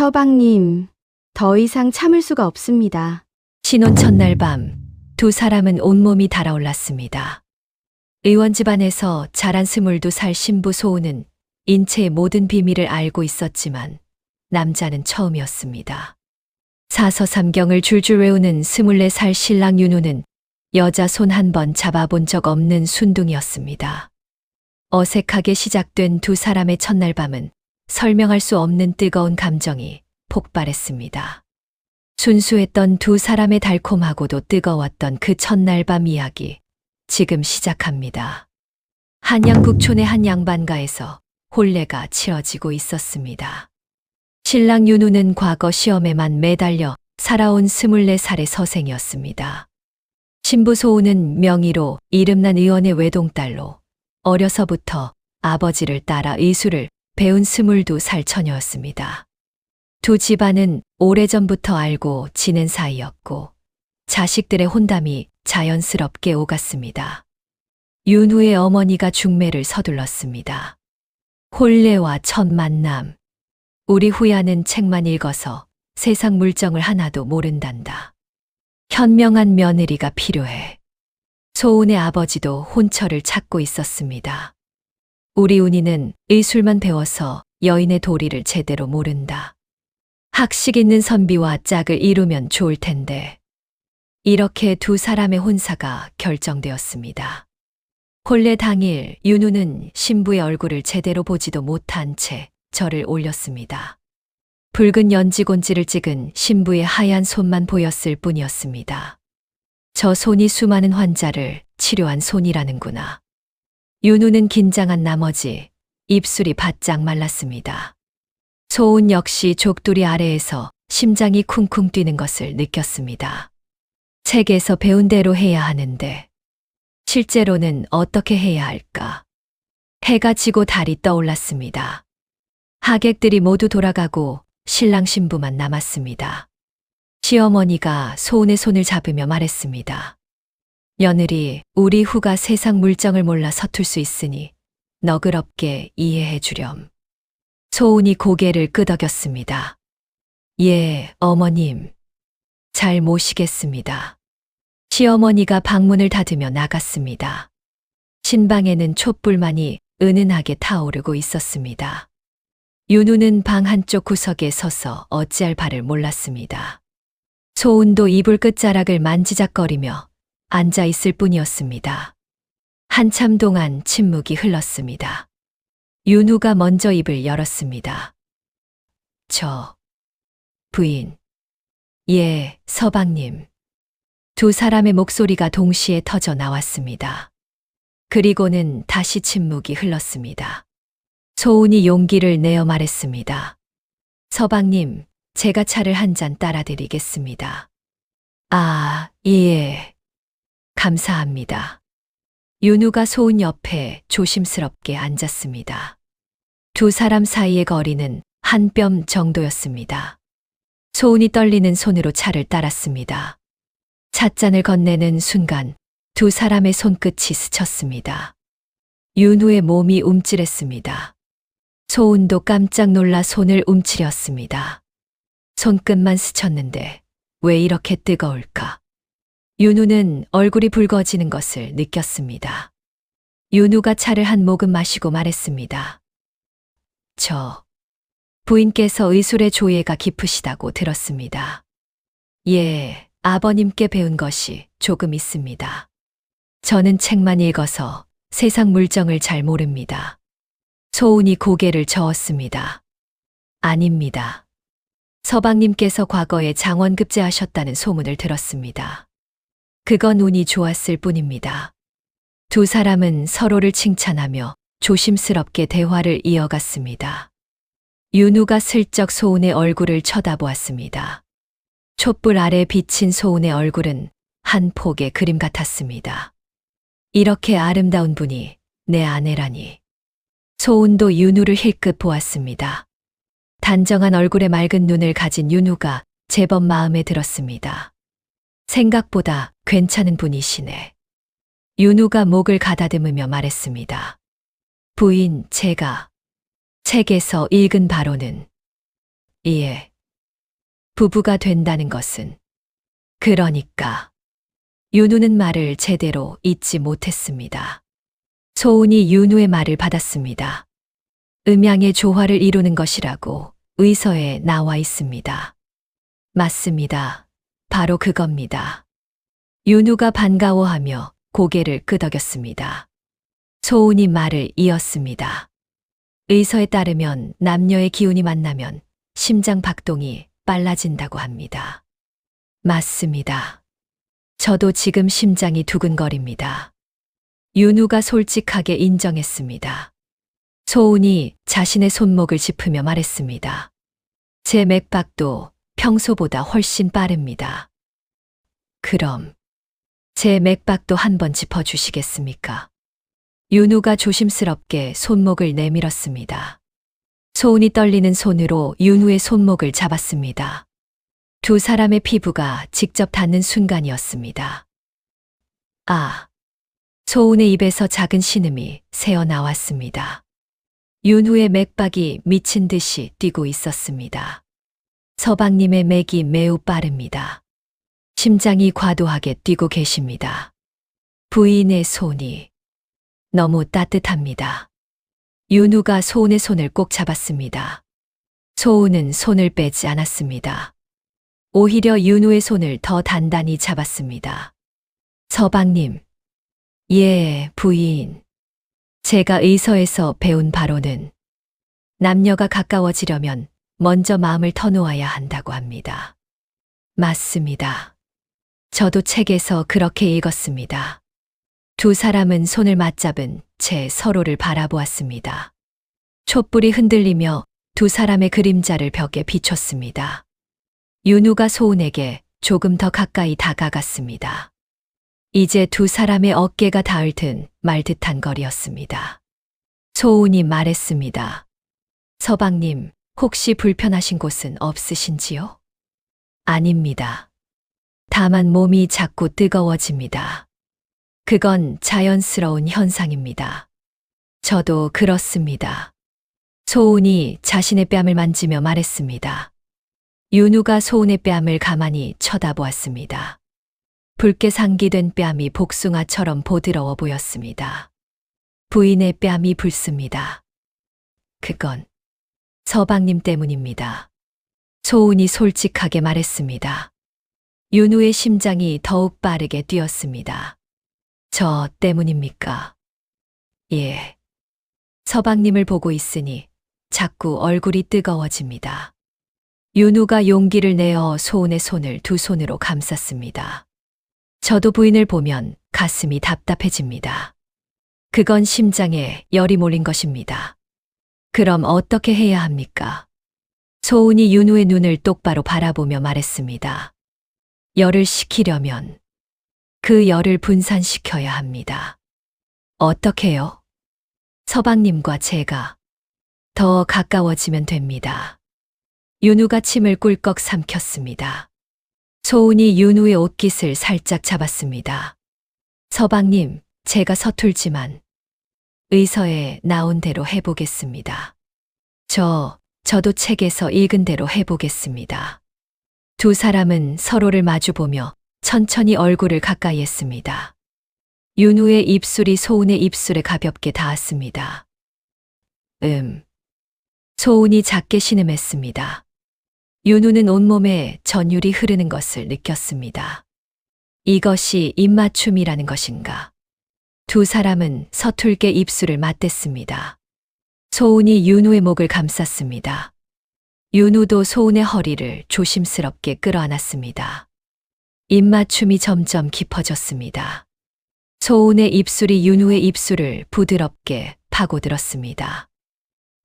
서방님, 더 이상 참을 수가 없습니다. 신혼 첫날 밤, 두 사람은 온몸이 달아올랐습니다. 의원 집안에서 자란 22살 신부 소우는 인체의 모든 비밀을 알고 있었지만 남자는 처음이었습니다. 사서삼경을 줄줄 외우는 24살 신랑 윤우는 여자 손 한 번 잡아본 적 없는 순둥이였습니다. 어색하게 시작된 두 사람의 첫날 밤은 설명할 수 없는 뜨거운 감정이 폭발했습니다. 순수했던 두 사람의 달콤하고도 뜨거웠던 그 첫날 밤 이야기, 지금 시작합니다. 한양북촌의 한 양반가에서 혼례가 치러지고 있었습니다. 신랑 윤우는 과거 시험에만 매달려 살아온 24살의 서생이었습니다. 신부 소우는 명의로 이름난 의원의 외동딸로 어려서부터 아버지를 따라 의술을 배운 22살 처녀였습니다. 두 집안은 오래전부터 알고 지낸 사이였고 자식들의 혼담이 자연스럽게 오갔습니다. 윤우의 어머니가 중매를 서둘렀습니다. 혼례와 첫 만남. 우리 후야는 책만 읽어서 세상 물정을 하나도 모른단다. 현명한 며느리가 필요해. 소운의 아버지도 혼처를 찾고 있었습니다. 우리 운이는 의술만 배워서 여인의 도리를 제대로 모른다. 학식 있는 선비와 짝을 이루면 좋을 텐데. 이렇게 두 사람의 혼사가 결정되었습니다. 혼례 당일 윤우는 신부의 얼굴을 제대로 보지도 못한 채 절을 올렸습니다. 붉은 연지곤지를 찍은 신부의 하얀 손만 보였을 뿐이었습니다. 저 손이 수많은 환자를 치료한 손이라는구나. 윤우는 긴장한 나머지 입술이 바짝 말랐습니다. 소운 역시 족두리 아래에서 심장이 쿵쿵 뛰는 것을 느꼈습니다. 책에서 배운 대로 해야 하는데 실제로는 어떻게 해야 할까? 해가 지고 달이 떠올랐습니다. 하객들이 모두 돌아가고 신랑 신부만 남았습니다. 시어머니가 소운의 손을 잡으며 말했습니다. 며느리, 우리 후가 세상 물정을 몰라 서툴 수 있으니 너그럽게 이해해 주렴. 소운이 고개를 끄덕였습니다. 예, 어머님. 잘 모시겠습니다. 시어머니가 방문을 닫으며 나갔습니다. 신방에는 촛불만이 은은하게 타오르고 있었습니다. 윤우는 방 한쪽 구석에 서서 어찌할 바를 몰랐습니다. 소운도 이불 끝자락을 만지작거리며 앉아 있을 뿐이었습니다. 한참 동안 침묵이 흘렀습니다. 윤우가 먼저 입을 열었습니다. 부인. 예, 서방님. 두 사람의 목소리가 동시에 터져 나왔습니다. 그리고는 다시 침묵이 흘렀습니다. 소운이 용기를 내어 말했습니다. 서방님, 제가 차를 한 잔 따라 드리겠습니다. 아, 예. 감사합니다. 윤우가 소운 옆에 조심스럽게 앉았습니다. 두 사람 사이의 거리는 한 뼘 정도였습니다. 소운이 떨리는 손으로 차를 따랐습니다. 찻잔을 건네는 순간 두 사람의 손끝이 스쳤습니다. 윤우의 몸이 움찔했습니다. 소운도 깜짝 놀라 손을 움츠렸습니다. 손끝만 스쳤는데 왜 이렇게 뜨거울까? 윤우는 얼굴이 붉어지는 것을 느꼈습니다. 윤우가 차를 한 모금 마시고 말했습니다. 부인께서 의술의 조예가 깊으시다고 들었습니다. 예, 아버님께 배운 것이 조금 있습니다. 저는 책만 읽어서 세상 물정을 잘 모릅니다. 소운이 고개를 저었습니다. 아닙니다. 서방님께서 과거에 장원급제하셨다는 소문을 들었습니다. 그건 운이 좋았을 뿐입니다. 두 사람은 서로를 칭찬하며 조심스럽게 대화를 이어갔습니다. 윤우가 슬쩍 소운의 얼굴을 쳐다보았습니다. 촛불 아래 비친 소운의 얼굴은 한 폭의 그림 같았습니다. 이렇게 아름다운 분이 내 아내라니. 소운도 윤우를 힐끗 보았습니다. 단정한 얼굴에 맑은 눈을 가진 윤우가 제법 마음에 들었습니다. 생각보다 괜찮은 분이시네. 윤우가 목을 가다듬으며 말했습니다. 부인, 제가 책에서 읽은 바로는 예. 부부가 된다는 것은. 그러니까. 윤우는 말을 제대로 잊지 못했습니다. 소은이 윤우의 말을 받았습니다. 음양의 조화를 이루는 것이라고 의서에 나와 있습니다. 맞습니다. 바로 그겁니다. 윤우가 반가워하며 고개를 끄덕였습니다. 소은이 말을 이었습니다. 의서에 따르면 남녀의 기운이 만나면 심장 박동이 빨라진다고 합니다. 맞습니다. 저도 지금 심장이 두근거립니다. 윤우가 솔직하게 인정했습니다. 소은이 자신의 손목을 짚으며 말했습니다. 제 맥박도 평소보다 훨씬 빠릅니다. 그럼 제 맥박도 한번 짚어주시겠습니까? 윤우가 조심스럽게 손목을 내밀었습니다. 소은이 떨리는 손으로 윤우의 손목을 잡았습니다. 두 사람의 피부가 직접 닿는 순간이었습니다. 아! 소은의 입에서 작은 신음이 새어 나왔습니다. 윤우의 맥박이 미친 듯이 뛰고 있었습니다. 서방님의 맥이 매우 빠릅니다. 심장이 과도하게 뛰고 계십니다. 부인의 손이 너무 따뜻합니다. 윤우가 소은의 손을 꼭 잡았습니다. 소은은 손을 빼지 않았습니다. 오히려 윤우의 손을 더 단단히 잡았습니다. 서방님. 예, 부인. 제가 의서에서 배운 바로는 남녀가 가까워지려면 먼저 마음을 터놓아야 한다고 합니다. 맞습니다. 저도 책에서 그렇게 읽었습니다. 두 사람은 손을 맞잡은 채 서로를 바라보았습니다. 촛불이 흔들리며 두 사람의 그림자를 벽에 비췄습니다. 윤우가 소은에게 조금 더 가까이 다가갔습니다. 이제 두 사람의 어깨가 닿을 듯 말 듯한 거리였습니다. 소은이 말했습니다. 서방님, 혹시 불편하신 곳은 없으신지요? 아닙니다. 다만 몸이 자꾸 뜨거워집니다. 그건 자연스러운 현상입니다. 저도 그렇습니다. 소은이 자신의 뺨을 만지며 말했습니다. 윤우가 소은의 뺨을 가만히 쳐다보았습니다. 붉게 상기된 뺨이 복숭아처럼 보드러워 보였습니다. 부인의 뺨이 붉습니다. 그건 서방님 때문입니다. 소은이 솔직하게 말했습니다. 윤우의 심장이 더욱 빠르게 뛰었습니다. 저 때문입니까? 예. 서방님을 보고 있으니 자꾸 얼굴이 뜨거워집니다. 윤우가 용기를 내어 소은의 손을 두 손으로 감쌌습니다. 저도 부인을 보면 가슴이 답답해집니다. 그건 심장에 열이 몰린 것입니다. 그럼 어떻게 해야 합니까? 소은이 윤우의 눈을 똑바로 바라보며 말했습니다. 열을 식히려면 그 열을 분산시켜야 합니다. 어떻게요? 서방님과 제가 더 가까워지면 됩니다. 윤우가 침을 꿀꺽 삼켰습니다. 소은이 윤우의 옷깃을 살짝 잡았습니다. 서방님, 제가 서툴지만 의서에 나온 대로 해보겠습니다. 저도 책에서 읽은 대로 해보겠습니다. 두 사람은 서로를 마주보며 천천히 얼굴을 가까이 했습니다. 윤우의 입술이 소은의 입술에 가볍게 닿았습니다. 소은이 작게 신음했습니다. 윤우는 온몸에 전율이 흐르는 것을 느꼈습니다. 이것이 입맞춤이라는 것인가? 두 사람은 서툴게 입술을 맞댔습니다. 소은이 윤우의 목을 감쌌습니다. 윤우도 소은의 허리를 조심스럽게 끌어안았습니다. 입맞춤이 점점 깊어졌습니다. 소은의 입술이 윤우의 입술을 부드럽게 파고들었습니다.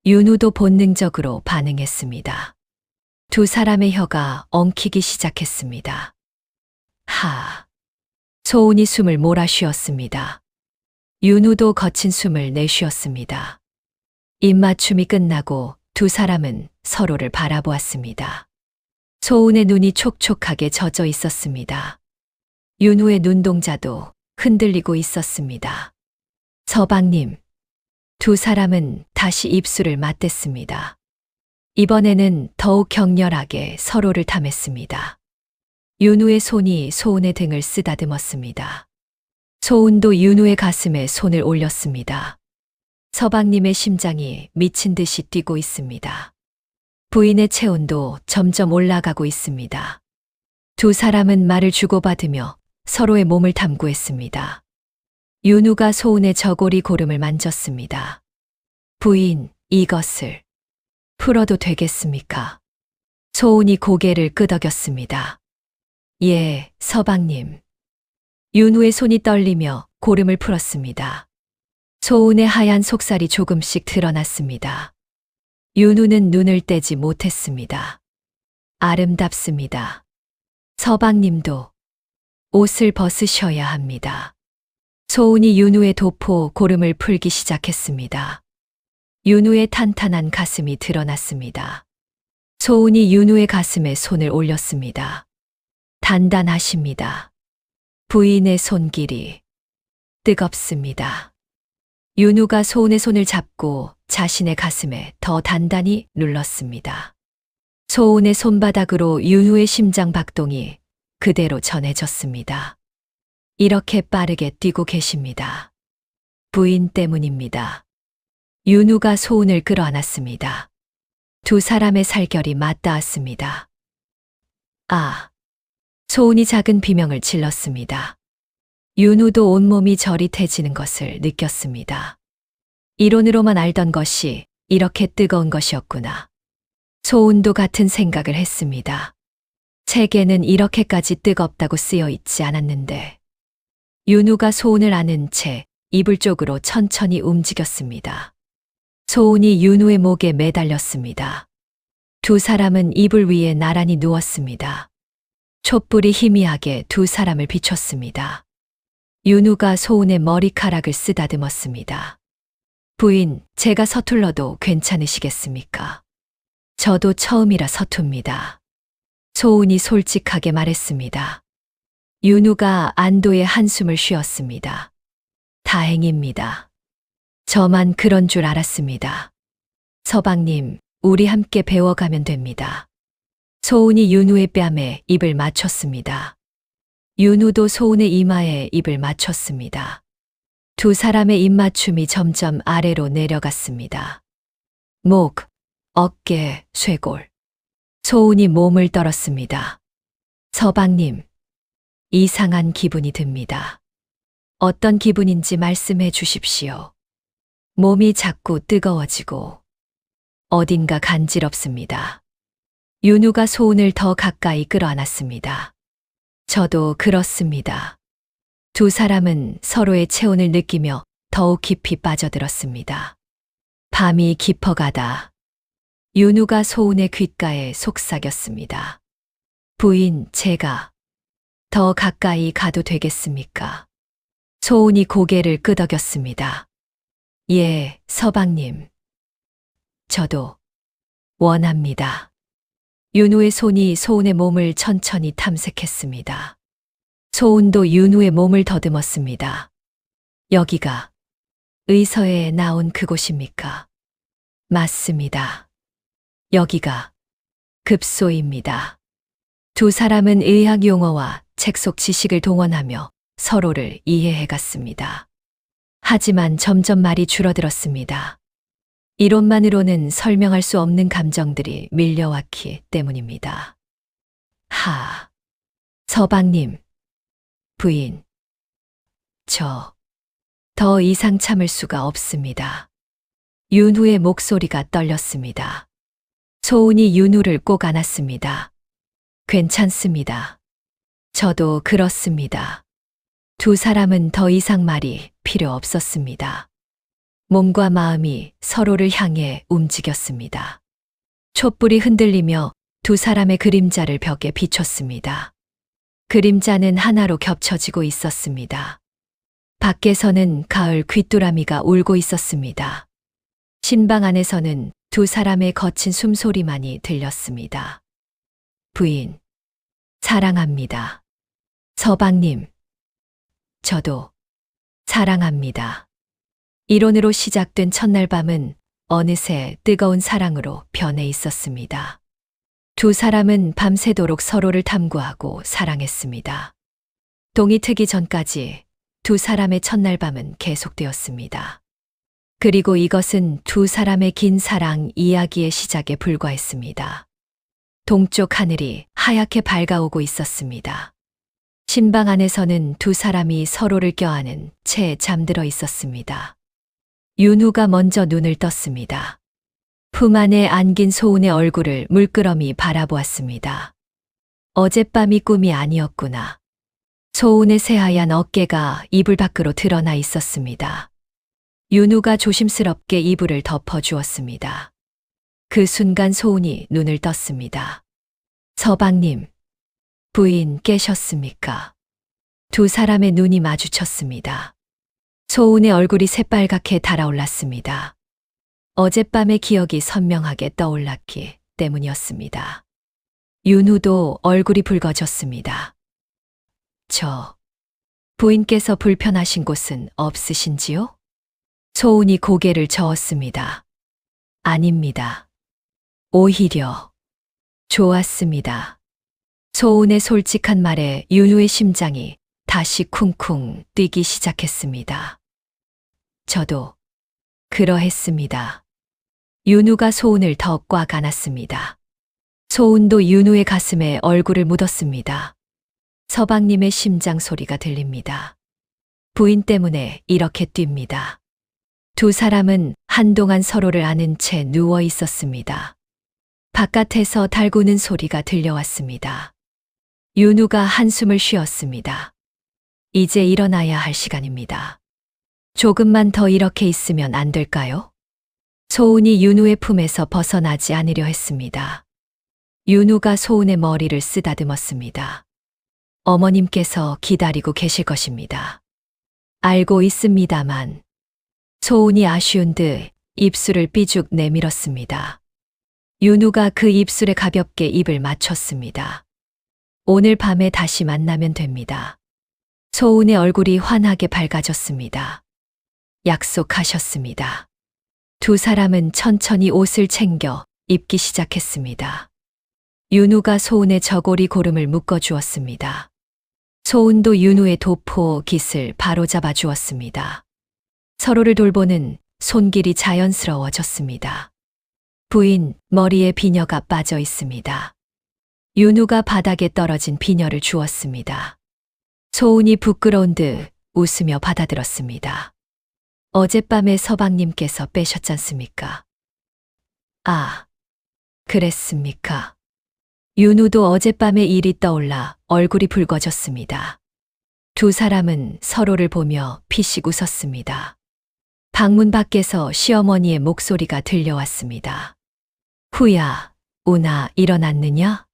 윤우도 본능적으로 반응했습니다. 두 사람의 혀가 엉키기 시작했습니다. 소은이 숨을 몰아쉬었습니다. 윤우도 거친 숨을 내쉬었습니다. 입맞춤이 끝나고 두 사람은 서로를 바라보았습니다. 소은의 눈이 촉촉하게 젖어 있었습니다. 윤우의 눈동자도 흔들리고 있었습니다. 서방님, 두 사람은 다시 입술을 맞댔습니다. 이번에는 더욱 격렬하게 서로를 탐했습니다. 윤우의 손이 소은의 등을 쓰다듬었습니다. 소은도 윤우의 가슴에 손을 올렸습니다. 서방님의 심장이 미친 듯이 뛰고 있습니다. 부인의 체온도 점점 올라가고 있습니다. 두 사람은 말을 주고받으며 서로의 몸을 탐구했습니다. 윤우가 소은의 저고리 고름을 만졌습니다. 부인, 이것을 풀어도 되겠습니까? 소은이 고개를 끄덕였습니다. 예, 서방님. 윤우의 손이 떨리며 고름을 풀었습니다. 소은의 하얀 속살이 조금씩 드러났습니다. 윤우는 눈을 떼지 못했습니다. 아름답습니다. 서방님도 옷을 벗으셔야 합니다. 소은이 윤우의 도포 고름을 풀기 시작했습니다. 윤우의 탄탄한 가슴이 드러났습니다. 소은이 윤우의 가슴에 손을 올렸습니다. 단단하십니다. 부인의 손길이 뜨겁습니다. 윤우가 소은의 손을 잡고 자신의 가슴에 더 단단히 눌렀습니다. 소은의 손바닥으로 윤우의 심장 박동이 그대로 전해졌습니다. 이렇게 빠르게 뛰고 계십니다. 부인 때문입니다. 윤우가 소은을 끌어안았습니다. 두 사람의 살결이 맞닿았습니다. 아! 소은이 작은 비명을 질렀습니다. 윤우도 온몸이 저릿해지는 것을 느꼈습니다. 이론으로만 알던 것이 이렇게 뜨거운 것이었구나. 소은도 같은 생각을 했습니다. 책에는 이렇게까지 뜨겁다고 쓰여 있지 않았는데. 윤우가 소은을 안은 채 이불 쪽으로 천천히 움직였습니다. 소은이 윤우의 목에 매달렸습니다. 두 사람은 이불 위에 나란히 누웠습니다. 촛불이 희미하게 두 사람을 비췄습니다. 윤우가 소은의 머리카락을 쓰다듬었습니다. 부인, 제가 서툴러도 괜찮으시겠습니까? 저도 처음이라 서툽니다. 소은이 솔직하게 말했습니다. 윤우가 안도의 한숨을 쉬었습니다. 다행입니다. 저만 그런 줄 알았습니다. 서방님, 우리 함께 배워가면 됩니다. 소은이 윤우의 뺨에 입을 맞췄습니다. 윤우도 소은의 이마에 입을 맞췄습니다. 두 사람의 입맞춤이 점점 아래로 내려갔습니다. 목, 어깨, 쇄골. 소은이 몸을 떨었습니다. 서방님, 이상한 기분이 듭니다. 어떤 기분인지 말씀해 주십시오. 몸이 자꾸 뜨거워지고 어딘가 간지럽습니다. 윤우가 소은을 더 가까이 끌어안았습니다. 저도 그렇습니다. 두 사람은 서로의 체온을 느끼며 더욱 깊이 빠져들었습니다. 밤이 깊어가다 윤우가 소은의 귓가에 속삭였습니다. 부인, 제가 더 가까이 가도 되겠습니까? 소은이 고개를 끄덕였습니다. 예, 서방님. 저도 원합니다. 윤우의 손이 소은의 몸을 천천히 탐색했습니다. 소은도 윤우의 몸을 더듬었습니다. 여기가 의서에 나온 그곳입니까? 맞습니다. 여기가 급소입니다. 두 사람은 의학 용어와 책 속 지식을 동원하며 서로를 이해해 갔습니다. 하지만 점점 말이 줄어들었습니다. 이론만으로는 설명할 수 없는 감정들이 밀려왔기 때문입니다. 서방님, 부인, 저 더 이상 참을 수가 없습니다. 윤우의 목소리가 떨렸습니다. 소은이 윤우를 꼭 안았습니다. 괜찮습니다. 저도 그렇습니다. 두 사람은 더 이상 말이 필요 없었습니다. 몸과 마음이 서로를 향해 움직였습니다. 촛불이 흔들리며 두 사람의 그림자를 벽에 비췄습니다. 그림자는 하나로 겹쳐지고 있었습니다. 밖에서는 가을 귀뚜라미가 울고 있었습니다. 신방 안에서는 두 사람의 거친 숨소리만이 들렸습니다. 부인, 사랑합니다. 서방님, 저도 사랑합니다. 이론으로 시작된 첫날 밤은 어느새 뜨거운 사랑으로 변해 있었습니다. 두 사람은 밤새도록 서로를 탐구하고 사랑했습니다. 동이 트기 전까지 두 사람의 첫날 밤은 계속되었습니다. 그리고 이것은 두 사람의 긴 사랑 이야기의 시작에 불과했습니다. 동쪽 하늘이 하얗게 밝아오고 있었습니다. 신방 안에서는 두 사람이 서로를 껴안은 채 잠들어 있었습니다. 윤우가 먼저 눈을 떴습니다. 품 안에 안긴 소은의 얼굴을 물끄러미 바라보았습니다. 어젯밤이 꿈이 아니었구나. 소은의 새하얀 어깨가 이불 밖으로 드러나 있었습니다. 윤우가 조심스럽게 이불을 덮어주었습니다. 그 순간 소은이 눈을 떴습니다. 서방님, 부인 깨셨습니까? 두 사람의 눈이 마주쳤습니다. 소은의 얼굴이 새빨갛게 달아올랐습니다. 어젯밤의 기억이 선명하게 떠올랐기 때문이었습니다. 윤우도 얼굴이 붉어졌습니다. 부인께서 불편하신 곳은 없으신지요? 소은이 고개를 저었습니다. 아닙니다. 오히려 좋았습니다. 소은의 솔직한 말에 윤우의 심장이 다시 쿵쿵 뛰기 시작했습니다. 저도 그러했습니다. 윤우가 소은을 더 꽉 안았습니다. 소은도 윤우의 가슴에 얼굴을 묻었습니다. 서방님의 심장 소리가 들립니다. 부인 때문에 이렇게 뜁니다. 두 사람은 한동안 서로를 아는 채 누워 있었습니다. 바깥에서 달구는 소리가 들려왔습니다. 윤우가 한숨을 쉬었습니다. 이제 일어나야 할 시간입니다. 조금만 더 이렇게 있으면 안 될까요? 소은이 윤우의 품에서 벗어나지 않으려 했습니다. 윤우가 소은의 머리를 쓰다듬었습니다. 어머님께서 기다리고 계실 것입니다. 알고 있습니다만. 소은이 아쉬운 듯 입술을 삐죽 내밀었습니다. 윤우가 그 입술에 가볍게 입을 맞췄습니다. 오늘 밤에 다시 만나면 됩니다. 소은의 얼굴이 환하게 밝아졌습니다. 약속하셨습니다. 두 사람은 천천히 옷을 챙겨 입기 시작했습니다. 윤우가 소은의 저고리 고름을 묶어주었습니다. 소은도 윤우의 도포 깃을 바로잡아 주었습니다. 서로를 돌보는 손길이 자연스러워졌습니다. 부인, 머리에 비녀가 빠져 있습니다. 윤우가 바닥에 떨어진 비녀를 주었습니다. 소은이 부끄러운 듯 웃으며 받아들었습니다. 어젯밤에 서방님께서 빼셨잖습니까? 아, 그랬습니까? 윤우도 어젯밤의 일이 떠올라 얼굴이 붉어졌습니다. 두 사람은 서로를 보며 피식 웃었습니다. 방문 밖에서 시어머니의 목소리가 들려왔습니다. 후야, 우나 일어났느냐?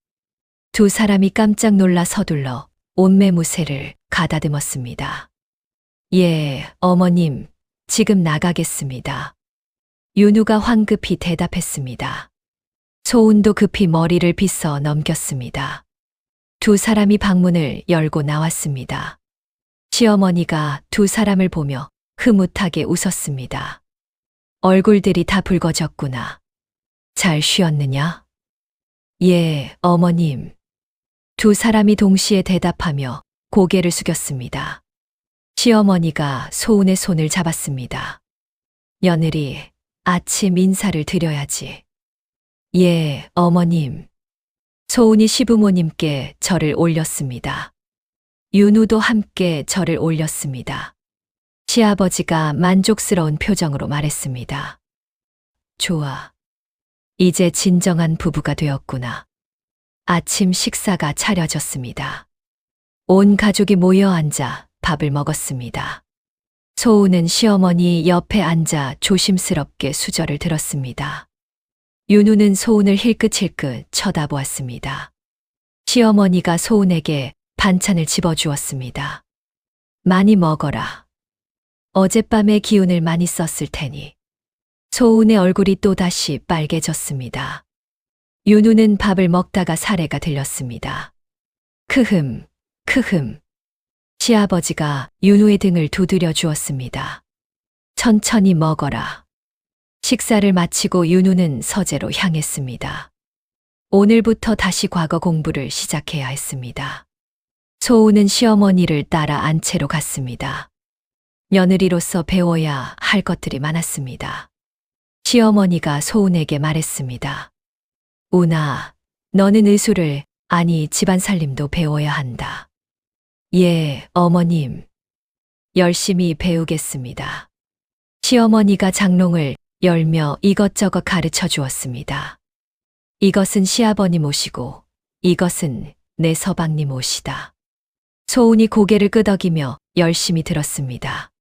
두 사람이 깜짝 놀라 서둘러 옷매무새를 가다듬었습니다. 예, 어머님, 지금 나가겠습니다. 윤우가 황급히 대답했습니다. 소은도 급히 머리를 빗어 넘겼습니다. 두 사람이 방문을 열고 나왔습니다. 시어머니가 두 사람을 보며 흐뭇하게 웃었습니다. 얼굴들이 다 붉어졌구나. 잘 쉬었느냐? 예, 어머님. 두 사람이 동시에 대답하며 고개를 숙였습니다. 시어머니가 소은의 손을 잡았습니다. 며느리, 아침 인사를 드려야지. 예, 어머님. 소은이 시부모님께 절을 올렸습니다. 윤우도 함께 절을 올렸습니다. 시아버지가 만족스러운 표정으로 말했습니다. 좋아. 이제 진정한 부부가 되었구나. 아침 식사가 차려졌습니다. 온 가족이 모여 앉아 밥을 먹었습니다. 소은은 시어머니 옆에 앉아 조심스럽게 수저를 들었습니다. 윤우는 소은을 힐끗힐끗 쳐다보았습니다. 시어머니가 소은에게 반찬을 집어주었습니다. 많이 먹어라. 어젯밤에 기운을 많이 썼을 테니. 소은의 얼굴이 또다시 빨개졌습니다. 윤우는 밥을 먹다가 사례가 들렸습니다. 크흠, 크흠. 시아버지가 윤우의 등을 두드려 주었습니다. 천천히 먹어라. 식사를 마치고 윤우는 서재로 향했습니다. 오늘부터 다시 과거 공부를 시작해야 했습니다. 소우는 시어머니를 따라 안채로 갔습니다. 며느리로서 배워야 할 것들이 많았습니다. 시어머니가 소운에게 말했습니다. 운아, 너는 의술을, 아니 집안 살림도 배워야 한다. 예, 어머님. 열심히 배우겠습니다. 시어머니가 장롱을 열며 이것저것 가르쳐 주었습니다. 이것은 시아버님 옷이고 이것은 내 서방님 옷이다. 소운이 고개를 끄덕이며 열심히 들었습니다.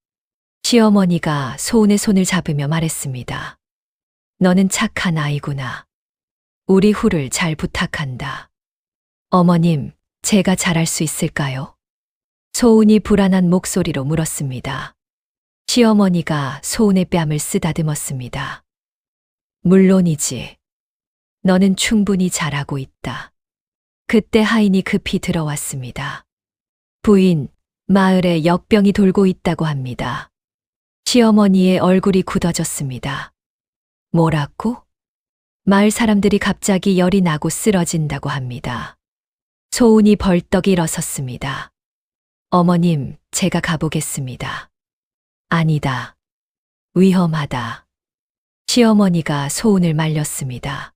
시어머니가 소운의 손을 잡으며 말했습니다. 너는 착한 아이구나. 우리 후를 잘 부탁한다. 어머님, 제가 잘할 수 있을까요? 소운이 불안한 목소리로 물었습니다. 시어머니가 소운의 뺨을 쓰다듬었습니다. 물론이지. 너는 충분히 잘하고 있다. 그때 하인이 급히 들어왔습니다. 부인, 마을에 역병이 돌고 있다고 합니다. 시어머니의 얼굴이 굳어졌습니다. 뭐라고? 마을 사람들이 갑자기 열이 나고 쓰러진다고 합니다. 소운이 벌떡 일어섰습니다. 어머님, 제가 가보겠습니다. 아니다. 위험하다. 시어머니가 소운을 말렸습니다.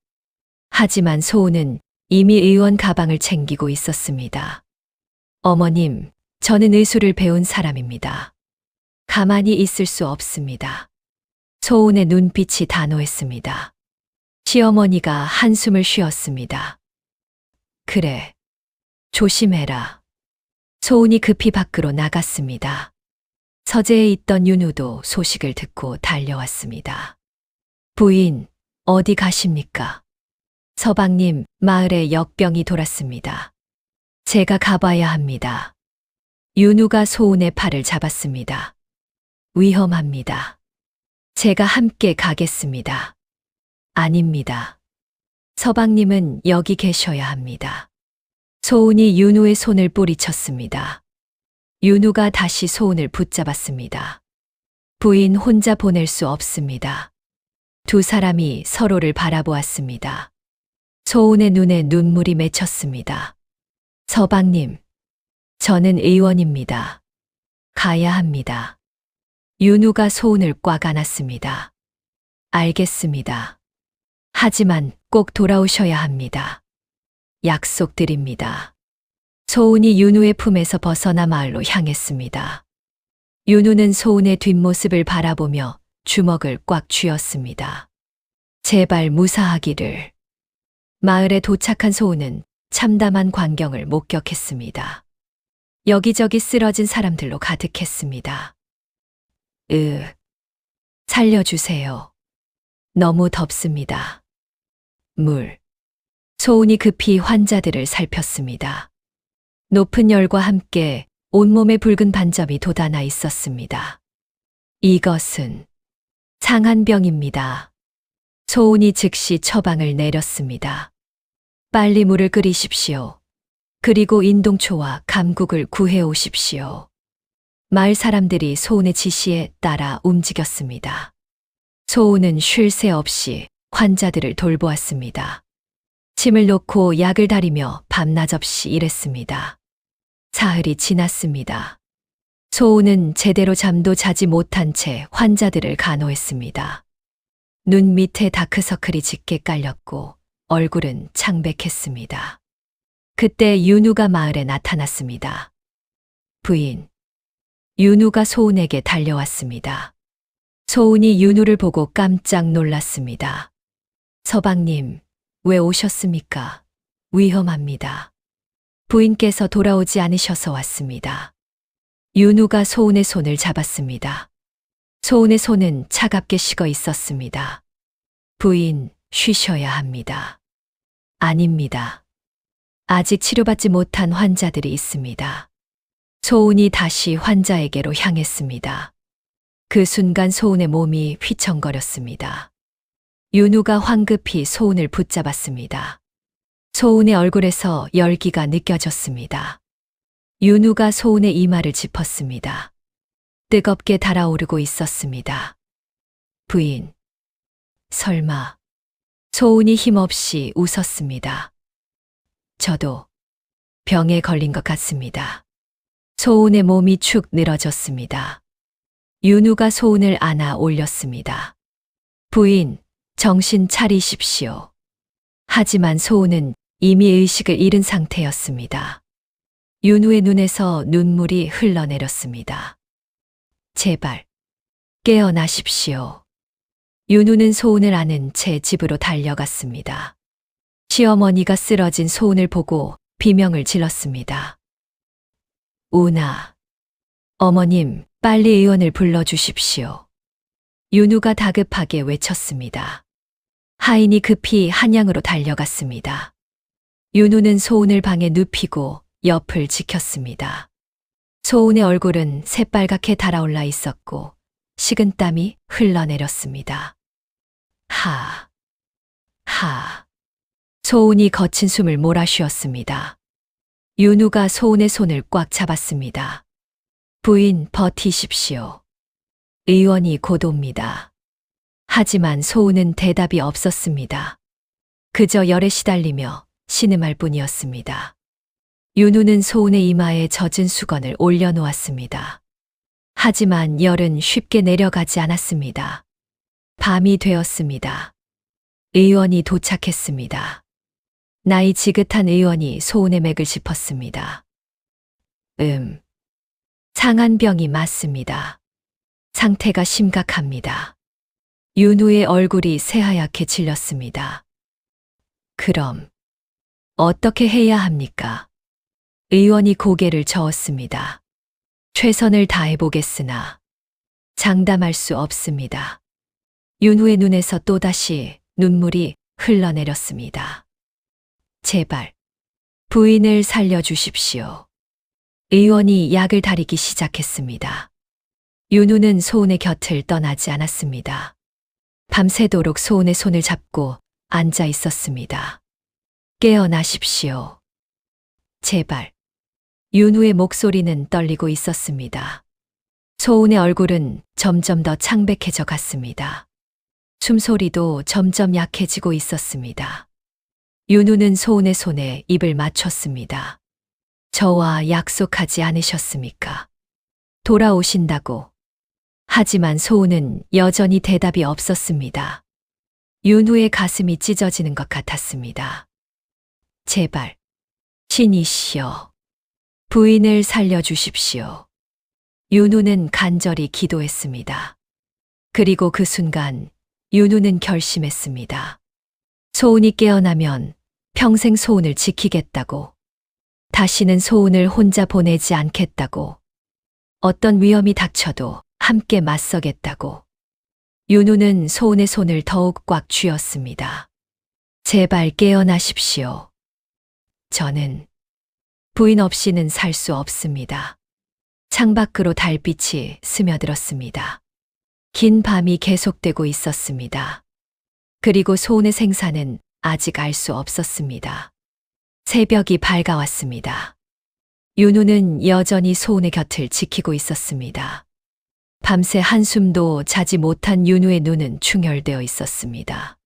하지만 소운은 이미 의원 가방을 챙기고 있었습니다. 어머님, 저는 의술을 배운 사람입니다. 가만히 있을 수 없습니다. 소운의 눈빛이 단호했습니다. 시어머니가 한숨을 쉬었습니다. 그래. 조심해라. 소운이 급히 밖으로 나갔습니다. 서재에 있던 윤우도 소식을 듣고 달려왔습니다. 부인, 어디 가십니까? 서방님, 마을에 역병이 돌았습니다. 제가 가봐야 합니다. 윤우가 소운의 팔을 잡았습니다. 위험합니다. 제가 함께 가겠습니다. 아닙니다. 서방님은 여기 계셔야 합니다. 소운이 윤우의 손을 뿌리쳤습니다. 윤우가 다시 소운을 붙잡았습니다. 부인 혼자 보낼 수 없습니다. 두 사람이 서로를 바라보았습니다. 소운의 눈에 눈물이 맺혔습니다. 서방님, 저는 의원입니다. 가야 합니다. 윤우가 소운을 꽉 안았습니다. 알겠습니다. 하지만 꼭 돌아오셔야 합니다. 약속드립니다. 소운이 윤우의 품에서 벗어나 마을로 향했습니다. 윤우는 소운의 뒷모습을 바라보며 주먹을 꽉 쥐었습니다. 제발 무사하기를. 마을에 도착한 소운은 참담한 광경을 목격했습니다. 여기저기 쓰러진 사람들로 가득했습니다. 살려주세요. 너무 덥습니다. 물. 소운이 급히 환자들을 살폈습니다. 높은 열과 함께 온몸에 붉은 반점이 돋아나 있었습니다. 이것은 상한병입니다. 소운이 즉시 처방을 내렸습니다. 빨리 물을 끓이십시오. 그리고 인동초와 감국을 구해 오십시오. 마을 사람들이 소운의 지시에 따라 움직였습니다. 소운은 쉴 새 없이 환자들을 돌보았습니다. 침을 놓고 약을 다리며 밤낮 없이 일했습니다. 사흘이 지났습니다. 소운은 제대로 잠도 자지 못한 채 환자들을 간호했습니다. 눈 밑에 다크서클이 짙게 깔렸고 얼굴은 창백했습니다. 그때 윤우가 마을에 나타났습니다. 부인. 윤우가 소운에게 달려왔습니다. 소운이 윤우를 보고 깜짝 놀랐습니다. 서방님, 왜 오셨습니까? 위험합니다. 부인께서 돌아오지 않으셔서 왔습니다. 윤우가 소운의 손을 잡았습니다. 소운의 손은 차갑게 식어 있었습니다. 부인, 쉬셔야 합니다. 아닙니다. 아직 치료받지 못한 환자들이 있습니다. 소운이 다시 환자에게로 향했습니다. 그 순간 소운의 몸이 휘청거렸습니다. 윤우가 황급히 소운을 붙잡았습니다. 소운의 얼굴에서 열기가 느껴졌습니다. 윤우가 소운의 이마를 짚었습니다. 뜨겁게 달아오르고 있었습니다. 부인, 설마. 소은이 힘없이 웃었습니다. 저도 병에 걸린 것 같습니다. 소은의 몸이 축 늘어졌습니다. 윤우가 소은을 안아 올렸습니다. 부인, 정신 차리십시오. 하지만 소은은 이미 의식을 잃은 상태였습니다. 윤우의 눈에서 눈물이 흘러내렸습니다. 제발, 깨어나십시오. 윤우는 소은을 안은 채 집으로 달려갔습니다. 시어머니가 쓰러진 소은을 보고 비명을 질렀습니다. 우나, 어머님, 빨리 의원을 불러주십시오. 윤우가 다급하게 외쳤습니다. 하인이 급히 한양으로 달려갔습니다. 윤우는 소은을 방에 눕히고 옆을 지켰습니다. 소은의 얼굴은 새빨갛게 달아올라 있었고 식은땀이 흘러내렸습니다. 하. 소은이 거친 숨을 몰아쉬었습니다. 윤우가 소은의 손을 꽉 잡았습니다. 부인, 버티십시오. 의원이 곧 옵니다. 하지만 소은은 대답이 없었습니다. 그저 열에 시달리며 신음할 뿐이었습니다. 윤우는 소은의 이마에 젖은 수건을 올려놓았습니다. 하지만 열은 쉽게 내려가지 않았습니다. 밤이 되었습니다. 의원이 도착했습니다. 나이 지긋한 의원이 소은의 맥을 짚었습니다. 상한 병이 맞습니다. 상태가 심각합니다. 윤우의 얼굴이 새하얗게 질렸습니다. 그럼 어떻게 해야 합니까? 의원이 고개를 저었습니다. 최선을 다해보겠으나 장담할 수 없습니다. 윤우의 눈에서 또다시 눈물이 흘러내렸습니다. 제발 부인을 살려주십시오. 의원이 약을 다리기 시작했습니다. 윤우는 소은의 곁을 떠나지 않았습니다. 밤새도록 소은의 손을 잡고 앉아 있었습니다. 깨어나십시오. 제발. 윤우의 목소리는 떨리고 있었습니다. 소은의 얼굴은 점점 더 창백해져 갔습니다. 숨소리도 점점 약해지고 있었습니다. 윤우는 소은의 손에 입을 맞췄습니다. 저와 약속하지 않으셨습니까? 돌아오신다고. 하지만 소은은 여전히 대답이 없었습니다. 윤우의 가슴이 찢어지는 것 같았습니다. 제발, 신이시여. 부인을 살려주십시오. 윤우는 간절히 기도했습니다. 그리고 그 순간 윤우는 결심했습니다. 소은이 깨어나면 평생 소은을 지키겠다고. 다시는 소은을 혼자 보내지 않겠다고. 어떤 위험이 닥쳐도 함께 맞서겠다고. 윤우는 소은의 손을 더욱 꽉 쥐었습니다. 제발 깨어나십시오. 저는 부인 없이는 살 수 없습니다. 창밖으로 달빛이 스며들었습니다. 긴 밤이 계속되고 있었습니다. 그리고 소은의 생사는 아직 알 수 없었습니다. 새벽이 밝아왔습니다. 윤우는 여전히 소은의 곁을 지키고 있었습니다. 밤새 한숨도 자지 못한 윤우의 눈은 충혈되어 있었습니다.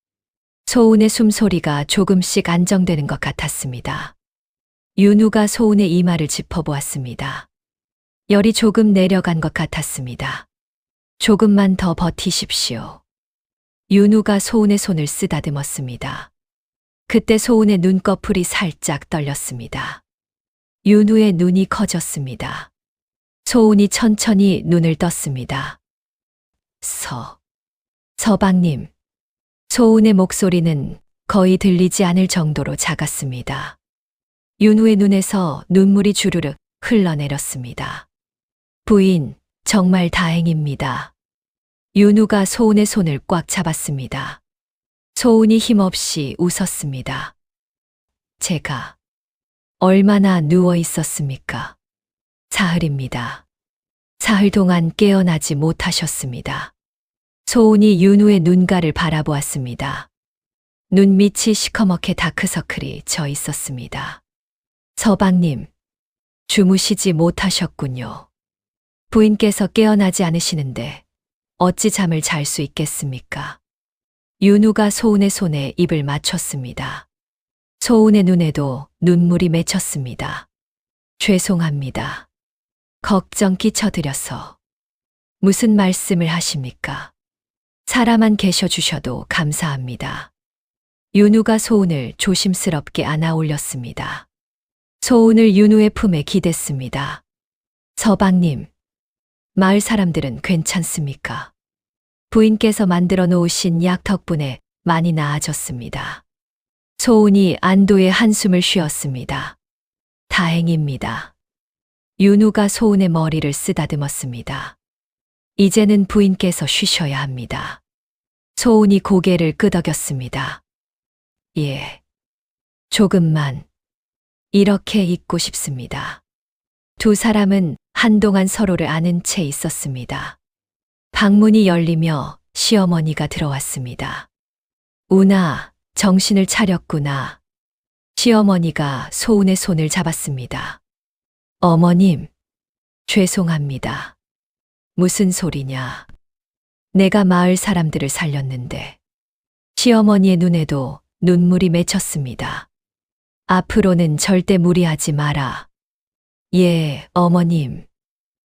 소은의 숨소리가 조금씩 안정되는 것 같았습니다. 윤우가 소은의 이마를 짚어보았습니다. 열이 조금 내려간 것 같았습니다. 조금만 더 버티십시오. 윤우가 소은의 손을 쓰다듬었습니다. 그때 소은의 눈꺼풀이 살짝 떨렸습니다. 윤우의 눈이 커졌습니다. 소은이 천천히 눈을 떴습니다. 서방님. 소은의 목소리는 거의 들리지 않을 정도로 작았습니다. 윤우의 눈에서 눈물이 주르륵 흘러내렸습니다. 부인, 정말 다행입니다. 윤우가 소은의 손을 꽉 잡았습니다. 소은이 힘없이 웃었습니다. 제가 얼마나 누워 있었습니까? 사흘입니다. 사흘 동안 깨어나지 못하셨습니다. 소은이 윤우의 눈가를 바라보았습니다. 눈밑이 시커멓게 다크서클이 져 있었습니다. 서방님, 주무시지 못하셨군요. 부인께서 깨어나지 않으시는데 어찌 잠을 잘 수 있겠습니까? 윤우가 소은의 손에 입을 맞췄습니다. 소은의 눈에도 눈물이 맺혔습니다. 죄송합니다. 걱정 끼쳐드려서. 무슨 말씀을 하십니까? 살아만 계셔 주셔도 감사합니다. 윤우가 소은을 조심스럽게 안아 올렸습니다. 소은을 윤우의 품에 기댔습니다. 서방님, 마을 사람들은 괜찮습니까? 부인께서 만들어 놓으신 약 덕분에 많이 나아졌습니다. 소은이 안도의 한숨을 쉬었습니다. 다행입니다. 윤우가 소은의 머리를 쓰다듬었습니다. 이제는 부인께서 쉬셔야 합니다. 소은이 고개를 끄덕였습니다. 예. 조금만. 이렇게 있고 싶습니다. 두 사람은 한동안 서로를 아는 채 있었습니다. 방문이 열리며 시어머니가 들어왔습니다. 우나, 정신을 차렸구나. 시어머니가 소은의 손을 잡았습니다. 어머님, 죄송합니다. 무슨 소리냐. 내가 마을 사람들을 살렸는데. 시어머니의 눈에도 눈물이 맺혔습니다. 앞으로는 절대 무리하지 마라. 예, 어머님.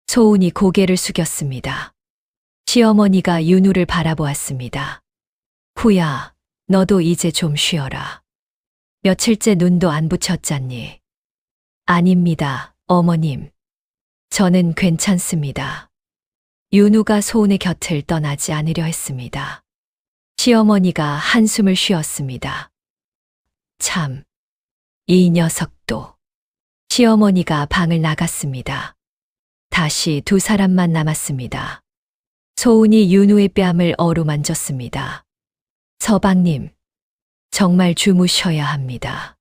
소은이 고개를 숙였습니다. 시어머니가 윤우를 바라보았습니다. 후야, 너도 이제 좀 쉬어라. 며칠째 눈도 안 붙였잖니. 아닙니다, 어머님. 저는 괜찮습니다. 윤우가 소은의 곁을 떠나지 않으려 했습니다. 시어머니가 한숨을 쉬었습니다. 참, 이 녀석도. 시어머니가 방을 나갔습니다. 다시 두 사람만 남았습니다. 소은이 윤우의 뺨을 어루만졌습니다. 서방님, 정말 주무셔야 합니다.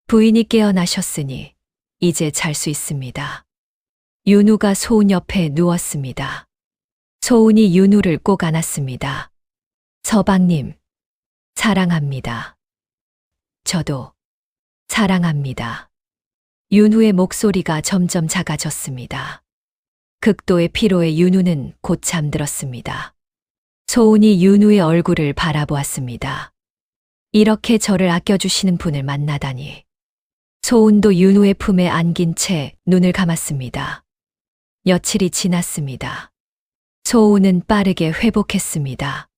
부인이 깨어나셨으니 이제 잘 수 있습니다. 윤우가 소은 옆에 누웠습니다. 소은이 윤우를 꼭 안았습니다. 서방님, 사랑합니다. 저도 사랑합니다. 윤우의 목소리가 점점 작아졌습니다. 극도의 피로에 윤우는 곧 잠들었습니다. 소은이 윤우의 얼굴을 바라보았습니다. 이렇게 저를 아껴주시는 분을 만나다니. 소은도 윤우의 품에 안긴 채 눈을 감았습니다. 며칠이 지났습니다. 소은은 빠르게 회복했습니다.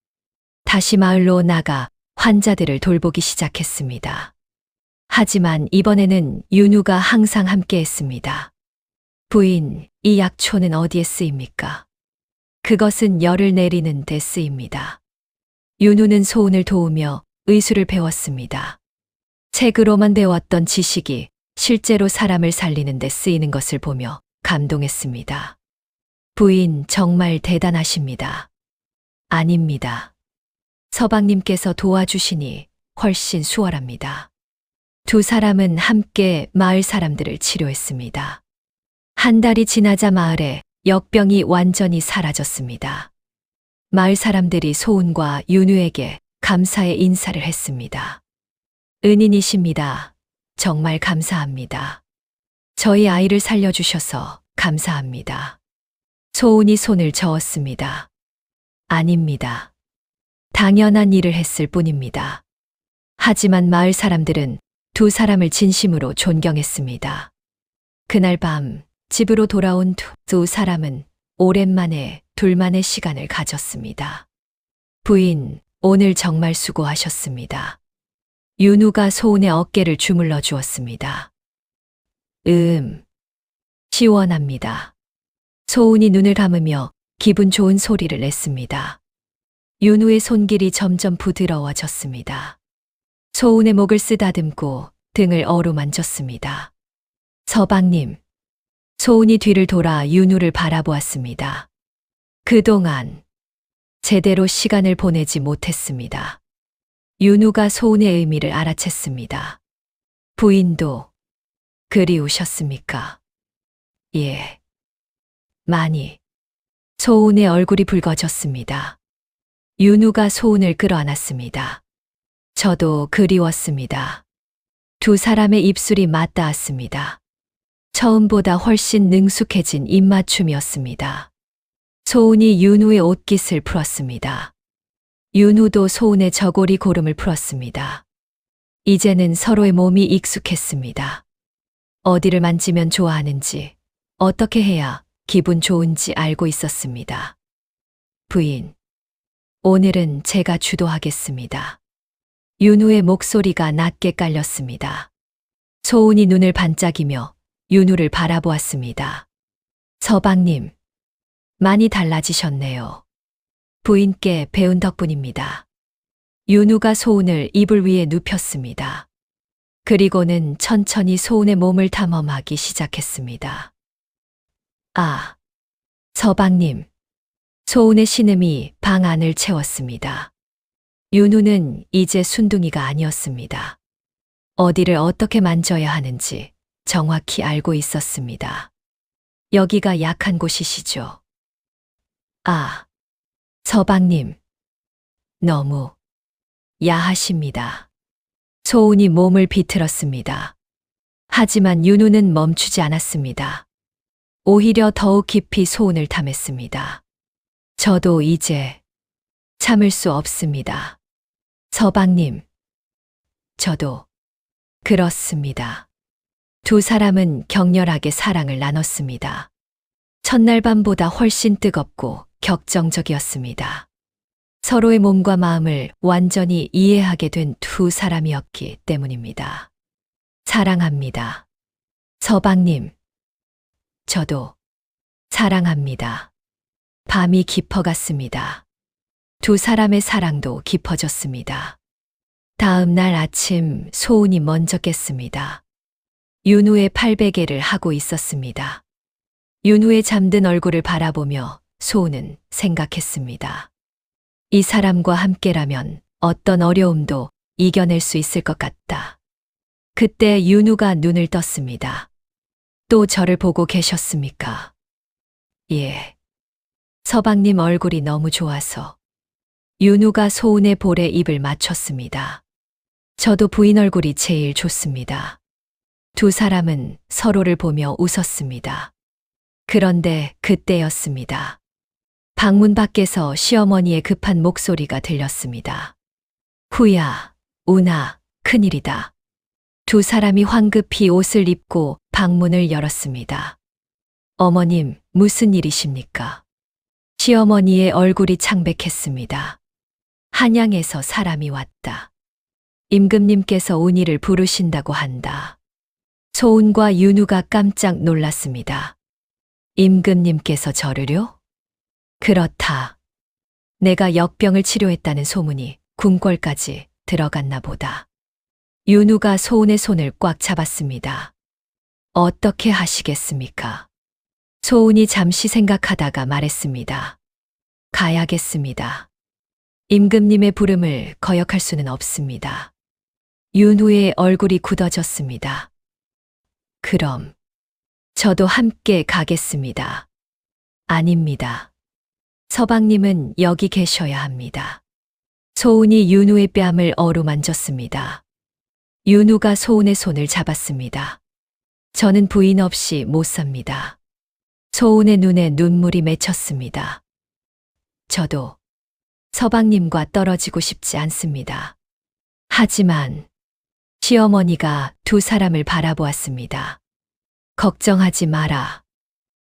다시 마을로 나가 환자들을 돌보기 시작했습니다. 하지만 이번에는 윤우가 항상 함께했습니다. 부인, 이 약초는 어디에 쓰입니까? 그것은 열을 내리는 데 쓰입니다. 윤우는 소은을 도우며 의술을 배웠습니다. 책으로만 배웠던 지식이 실제로 사람을 살리는 데 쓰이는 것을 보며 감동했습니다. 부인, 정말 대단하십니다. 아닙니다. 서방님께서 도와주시니 훨씬 수월합니다. 두 사람은 함께 마을 사람들을 치료했습니다. 한 달이 지나자 마을에 역병이 완전히 사라졌습니다. 마을 사람들이 소은과 윤우에게 감사의 인사를 했습니다. 은인이십니다. 정말 감사합니다. 저희 아이를 살려주셔서 감사합니다. 소은이 손을 저었습니다. 아닙니다. 당연한 일을 했을 뿐입니다. 하지만 마을 사람들은 두 사람을 진심으로 존경했습니다. 그날 밤 집으로 돌아온 두 사람은 오랜만에 둘만의 시간을 가졌습니다. 부인, 오늘 정말 수고하셨습니다. 윤우가 소은의 어깨를 주물러 주었습니다. 시원합니다. 소은이 눈을 감으며 기분 좋은 소리를 냈습니다. 윤우의 손길이 점점 부드러워졌습니다. 소은의 목을 쓰다듬고 등을 어루만졌습니다. 서방님. 소은이 뒤를 돌아 윤우를 바라보았습니다. 그동안 제대로 시간을 보내지 못했습니다. 윤우가 소은의 의미를 알아챘습니다. 부인도 그리우셨습니까? 예. 많이. 소은의 얼굴이 붉어졌습니다. 윤우가 소은을 끌어안았습니다. 저도 그리웠습니다. 두 사람의 입술이 맞닿았습니다. 처음보다 훨씬 능숙해진 입맞춤이었습니다. 소은이 윤우의 옷깃을 풀었습니다. 윤우도 소은의 저고리 고름을 풀었습니다. 이제는 서로의 몸이 익숙했습니다. 어디를 만지면 좋아하는지, 어떻게 해야 기분 좋은지 알고 있었습니다. 부인, 오늘은 제가 주도하겠습니다. 윤우의 목소리가 낮게 깔렸습니다. 소은이 눈을 반짝이며 윤우를 바라보았습니다. 서방님, 많이 달라지셨네요. 부인께 배운 덕분입니다. 윤우가 소은을 이불 위에 눕혔습니다. 그리고는 천천히 소은의 몸을 탐험하기 시작했습니다. 아, 서방님. 소은의 신음이 방 안을 채웠습니다. 윤우는 이제 순둥이가 아니었습니다. 어디를 어떻게 만져야 하는지 정확히 알고 있었습니다. 여기가 약한 곳이시죠? 아, 서방님. 너무 야하십니다. 소은이 몸을 비틀었습니다. 하지만 윤우는 멈추지 않았습니다. 오히려 더욱 깊이 소은을 탐했습니다. 저도 이제 참을 수 없습니다. 서방님. 저도 그렇습니다. 두 사람은 격렬하게 사랑을 나눴습니다. 첫날 밤보다 훨씬 뜨겁고 격정적이었습니다. 서로의 몸과 마음을 완전히 이해하게 된 두 사람이었기 때문입니다. 사랑합니다. 서방님. 저도 사랑합니다. 밤이 깊어갔습니다. 두 사람의 사랑도 깊어졌습니다. 다음 날 아침 소은이 먼저 깼습니다. 윤우의 팔베개를 하고 있었습니다. 윤우의 잠든 얼굴을 바라보며 소은은 생각했습니다. 이 사람과 함께라면 어떤 어려움도 이겨낼 수 있을 것 같다. 그때 윤우가 눈을 떴습니다. 또 저를 보고 계셨습니까? 예. 서방님 얼굴이 너무 좋아서. 윤우가 소은의 볼에 입을 맞췄습니다. 저도 부인 얼굴이 제일 좋습니다. 두 사람은 서로를 보며 웃었습니다. 그런데 그때였습니다. 방문 밖에서 시어머니의 급한 목소리가 들렸습니다. 후야, 운아, 큰일이다. 두 사람이 황급히 옷을 입고 방문을 열었습니다. 어머님, 무슨 일이십니까? 시어머니의 얼굴이 창백했습니다. 한양에서 사람이 왔다. 임금님께서 운이를 부르신다고 한다. 소은과 윤우가 깜짝 놀랐습니다. 임금님께서 저를요? 그렇다. 내가 역병을 치료했다는 소문이 궁궐까지 들어갔나 보다. 윤우가 소은의 손을 꽉 잡았습니다. 어떻게 하시겠습니까? 소은이 잠시 생각하다가 말했습니다. 가야겠습니다. 임금님의 부름을 거역할 수는 없습니다. 윤우의 얼굴이 굳어졌습니다. 그럼 저도 함께 가겠습니다. 아닙니다. 서방님은 여기 계셔야 합니다. 소은이 윤우의 뺨을 어루만졌습니다. 윤우가 소은의 손을 잡았습니다. 저는 부인 없이 못 삽니다. 소은의 눈에 눈물이 맺혔습니다. 저도 서방님과 떨어지고 싶지 않습니다. 하지만 시어머니가 두 사람을 바라보았습니다. 걱정하지 마라.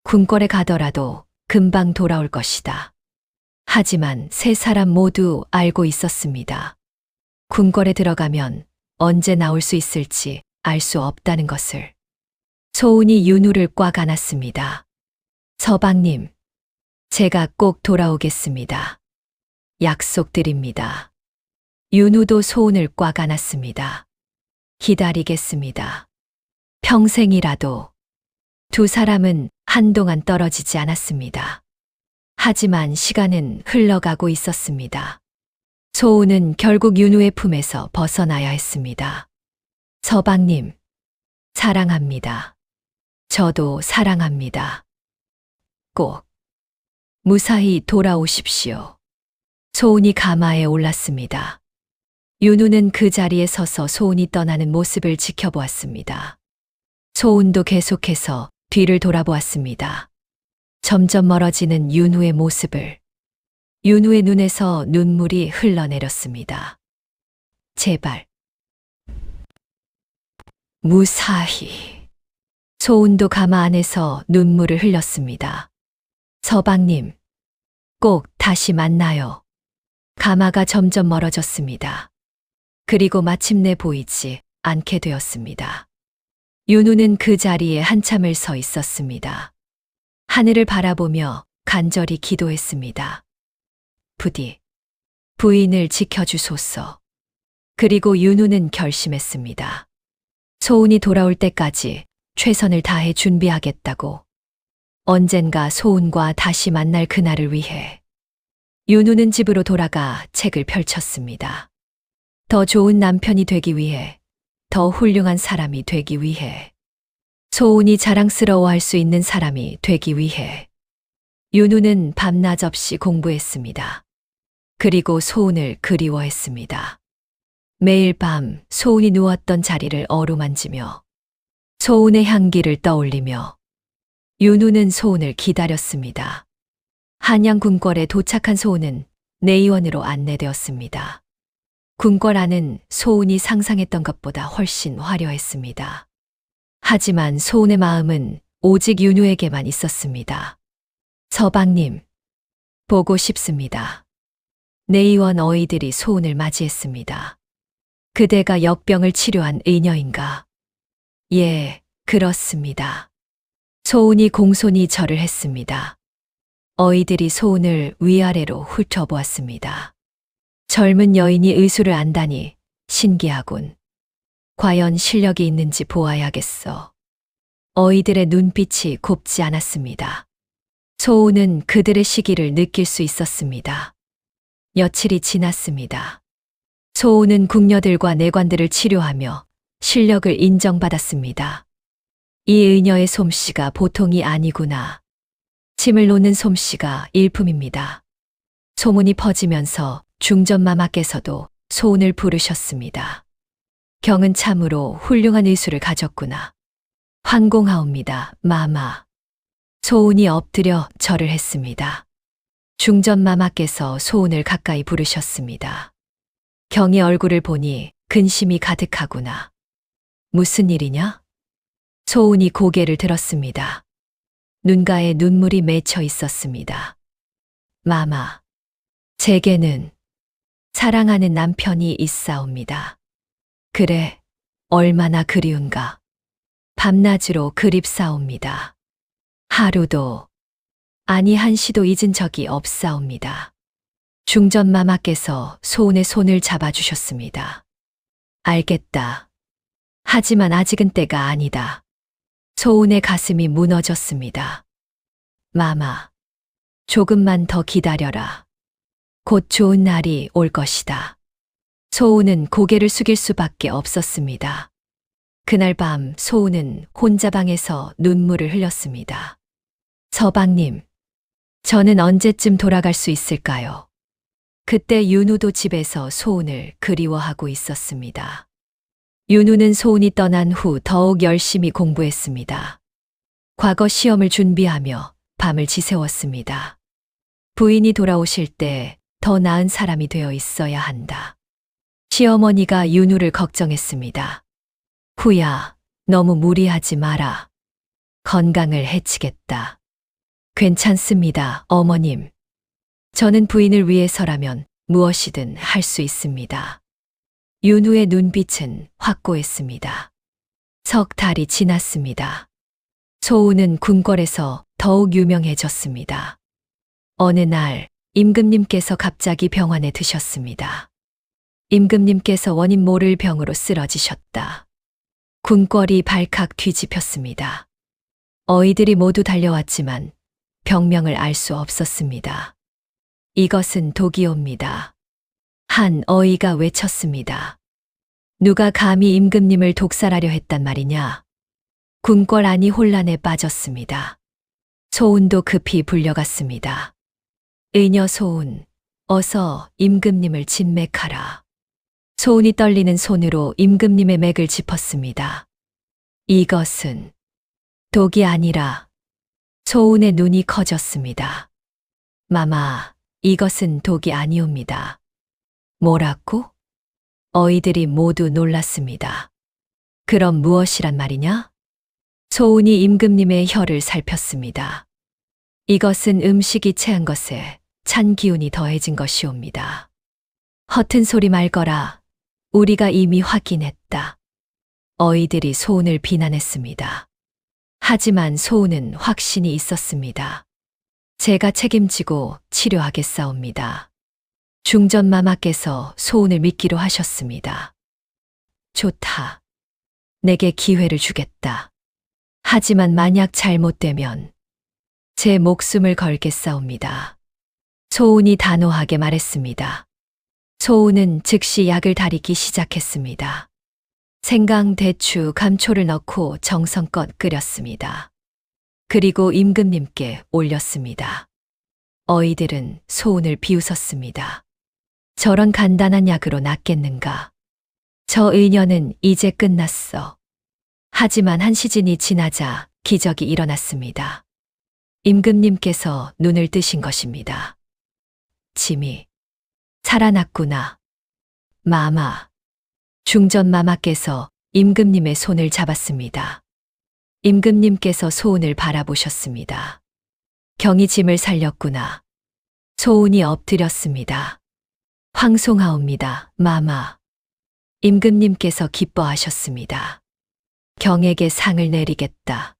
궁궐에 가더라도 금방 돌아올 것이다. 하지만 세 사람 모두 알고 있었습니다. 궁궐에 들어가면 언제 나올 수 있을지 알 수 없다는 것을. 소은이 윤우를 꽉 안았습니다. 서방님, 제가 꼭 돌아오겠습니다. 약속드립니다. 윤우도 소은을 꽉 안았습니다. 기다리겠습니다. 평생이라도. 두 사람은 한동안 떨어지지 않았습니다. 하지만 시간은 흘러가고 있었습니다. 소은은 결국 윤우의 품에서 벗어나야 했습니다. 서방님, 사랑합니다. 저도 사랑합니다. 꼭 무사히 돌아오십시오. 소은이 가마에 올랐습니다. 윤우는 그 자리에 서서 소은이 떠나는 모습을 지켜보았습니다. 소은도 계속해서 뒤를 돌아보았습니다. 점점 멀어지는 윤우의 모습을. 윤우의 눈에서 눈물이 흘러내렸습니다. 제발. 무사히. 소은도 가마 안에서 눈물을 흘렸습니다. 서방님, 꼭 다시 만나요. 가마가 점점 멀어졌습니다. 그리고 마침내 보이지 않게 되었습니다. 윤우는 그 자리에 한참을 서 있었습니다. 하늘을 바라보며 간절히 기도했습니다. 부디 부인을 지켜주소서. 그리고 윤우는 결심했습니다. 소은이 돌아올 때까지 최선을 다해 준비하겠다고. 언젠가 소은과 다시 만날 그날을 위해. 윤우는 집으로 돌아가 책을 펼쳤습니다. 더 좋은 남편이 되기 위해, 더 훌륭한 사람이 되기 위해, 소은이 자랑스러워할 수 있는 사람이 되기 위해. 윤우는 밤낮 없이 공부했습니다. 그리고 소은을 그리워했습니다. 매일 밤 소은이 누웠던 자리를 어루만지며 소은의 향기를 떠올리며 윤우는 소은을 기다렸습니다. 한양 궁궐에 도착한 소은은 내의원으로 안내되었습니다. 궁궐 안은 소은이 상상했던 것보다 훨씬 화려했습니다. 하지만 소은의 마음은 오직 윤우에게만 있었습니다. 서방님, 보고 싶습니다. 내의원 어이들이 소은을 맞이했습니다. 그대가 역병을 치료한 의녀인가? 예, 그렇습니다. 소은이 공손히 절을 했습니다. 어이들이 소은을 위아래로 훑어보았습니다. 젊은 여인이 의술을 안다니 신기하군. 과연 실력이 있는지 보아야겠어. 어이들의 눈빛이 곱지 않았습니다. 소은은 그들의 시기를 느낄 수 있었습니다. 며칠이 지났습니다. 소은은 궁녀들과 내관들을 치료하며 실력을 인정받았습니다. 이 의녀의 솜씨가 보통이 아니구나. 침을 놓는 솜씨가 일품입니다. 소문이 퍼지면서 중전마마께서도 소은을 부르셨습니다. 경은 참으로 훌륭한 의술을 가졌구나. 환공하옵니다, 마마. 소은이 엎드려 절을 했습니다. 중전마마께서 소은을 가까이 부르셨습니다. 경의 얼굴을 보니 근심이 가득하구나. 무슨 일이냐? 소은이 고개를 들었습니다. 눈가에 눈물이 맺혀 있었습니다. 마마, 제게는 사랑하는 남편이 있사옵니다. 그래, 얼마나 그리운가. 밤낮으로 그립사옵니다. 하루도, 아니 한시도 잊은 적이 없사옵니다. 중전마마께서 소은의 손을 잡아주셨습니다. 알겠다. 하지만 아직은 때가 아니다. 소은의 가슴이 무너졌습니다. 마마, 조금만 더 기다려라. 곧 좋은 날이 올 것이다. 소은은 고개를 숙일 수밖에 없었습니다. 그날 밤 소은은 혼자 방에서 눈물을 흘렸습니다. 서방님, 저는 언제쯤 돌아갈 수 있을까요? 그때 윤우도 집에서 소은을 그리워하고 있었습니다. 윤우는 소은이 떠난 후 더욱 열심히 공부했습니다. 과거 시험을 준비하며 밤을 지새웠습니다. 부인이 돌아오실 때 더 나은 사람이 되어 있어야 한다. 시어머니가 윤우를 걱정했습니다. 후야, 너무 무리하지 마라. 건강을 해치겠다. 괜찮습니다, 어머님. 저는 부인을 위해서라면 무엇이든 할 수 있습니다. 윤우의 눈빛은 확고했습니다. 석 달이 지났습니다. 소은은 궁궐에서 더욱 유명해졌습니다. 어느 날 임금님께서 갑자기 병원에 드셨습니다. 임금님께서 원인 모를 병으로 쓰러지셨다. 궁궐이 발칵 뒤집혔습니다. 어이들이 모두 달려왔지만 병명을 알 수 없었습니다. 이것은 독이옵니다. 한 어이가 외쳤습니다. 누가 감히 임금님을 독살하려 했단 말이냐? 궁궐 안이 혼란에 빠졌습니다. 소은도 급히 불려갔습니다. 의녀 소은, 어서 임금님을 진맥하라. 소은이 떨리는 손으로 임금님의 맥을 짚었습니다. 이것은 독이 아니라. 소은의 눈이 커졌습니다. 마마, 이것은 독이 아니옵니다. 뭐라고? 어이들이 모두 놀랐습니다. 그럼 무엇이란 말이냐? 소은이 임금님의 혀를 살폈습니다. 이것은 음식이 체한 것에 찬 기운이 더해진 것이옵니다. 허튼 소리 말거라. 우리가 이미 확인했다. 어이들이 소은을 비난했습니다. 하지만 소은은 확신이 있었습니다. 제가 책임지고 치료하겠사옵니다. 중전마마께서 소은을 믿기로 하셨습니다. 좋다. 내게 기회를 주겠다. 하지만 만약 잘못되면 제 목숨을 걸겠사옵니다. 소은이 단호하게 말했습니다. 소은은 즉시 약을 다리기 시작했습니다. 생강, 대추, 감초를 넣고 정성껏 끓였습니다. 그리고 임금님께 올렸습니다. 어이들은 소은을 비웃었습니다. 저런 간단한 약으로 낫겠는가? 저 의녀는 이제 끝났어. 하지만 한 시즌이 지나자 기적이 일어났습니다. 임금님께서 눈을 뜨신 것입니다. 짐이 살아났구나. 마마. 중전마마께서 임금님의 손을 잡았습니다. 임금님께서 소은을 바라보셨습니다. 경이 짐을 살렸구나. 소은이 엎드렸습니다. 황송하옵니다, 마마. 임금님께서 기뻐하셨습니다. 경에게 상을 내리겠다.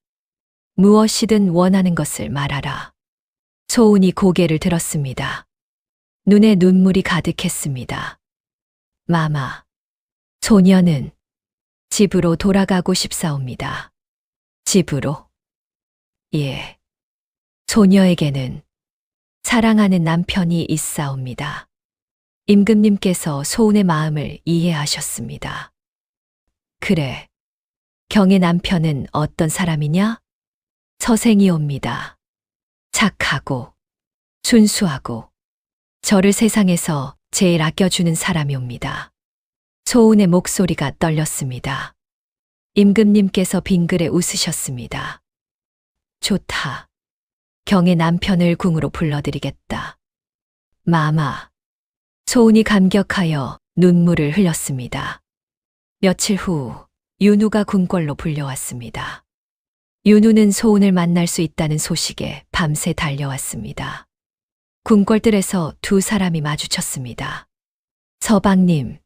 무엇이든 원하는 것을 말하라. 소은이 고개를 들었습니다. 눈에 눈물이 가득했습니다. 마마, 소녀는 집으로 돌아가고 싶사옵니다. 집으로? 예. 소녀에게는 사랑하는 남편이 있사옵니다. 임금님께서 소은의 마음을 이해하셨습니다. 그래. 경의 남편은 어떤 사람이냐? 서생이옵니다. 착하고 순수하고 저를 세상에서 제일 아껴주는 사람이옵니다. 소은의 목소리가 떨렸습니다. 임금님께서 빙그레 웃으셨습니다. 좋다. 경의 남편을 궁으로 불러드리겠다. 마마. 소은이 감격하여 눈물을 흘렸습니다. 며칠 후 윤우가 궁궐로 불려왔습니다. 윤우는 소은을 만날 수 있다는 소식에 밤새 달려왔습니다. 궁궐들에서 두 사람이 마주쳤습니다. 서방님.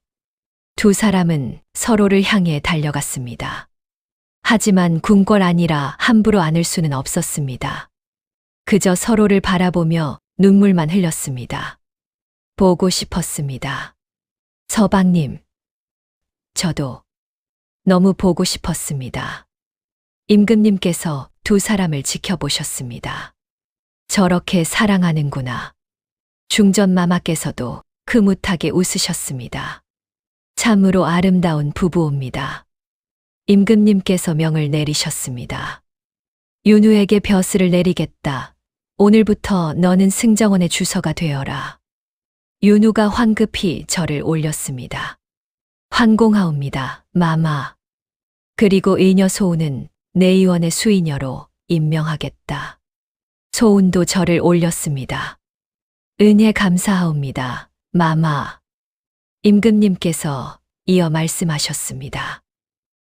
두 사람은 서로를 향해 달려갔습니다. 하지만 궁궐 아니라 함부로 안을 수는 없었습니다. 그저 서로를 바라보며 눈물만 흘렸습니다. 보고 싶었습니다. 서방님. 저도 너무 보고 싶었습니다. 임금님께서 두 사람을 지켜보셨습니다. 저렇게 사랑하는구나. 중전마마께서도 흐뭇하게 웃으셨습니다. 참으로 아름다운 부부옵니다. 임금님께서 명을 내리셨습니다. 윤우에게 벼슬을 내리겠다. 오늘부터 너는 승정원의 주서가 되어라. 윤우가 황급히 절을 올렸습니다. 환공하옵니다, 마마. 그리고 의녀 소은은 내의원의 수의녀로 임명하겠다. 소은도 절을 올렸습니다. 은혜 감사하옵니다, 마마. 임금님께서 이어 말씀하셨습니다.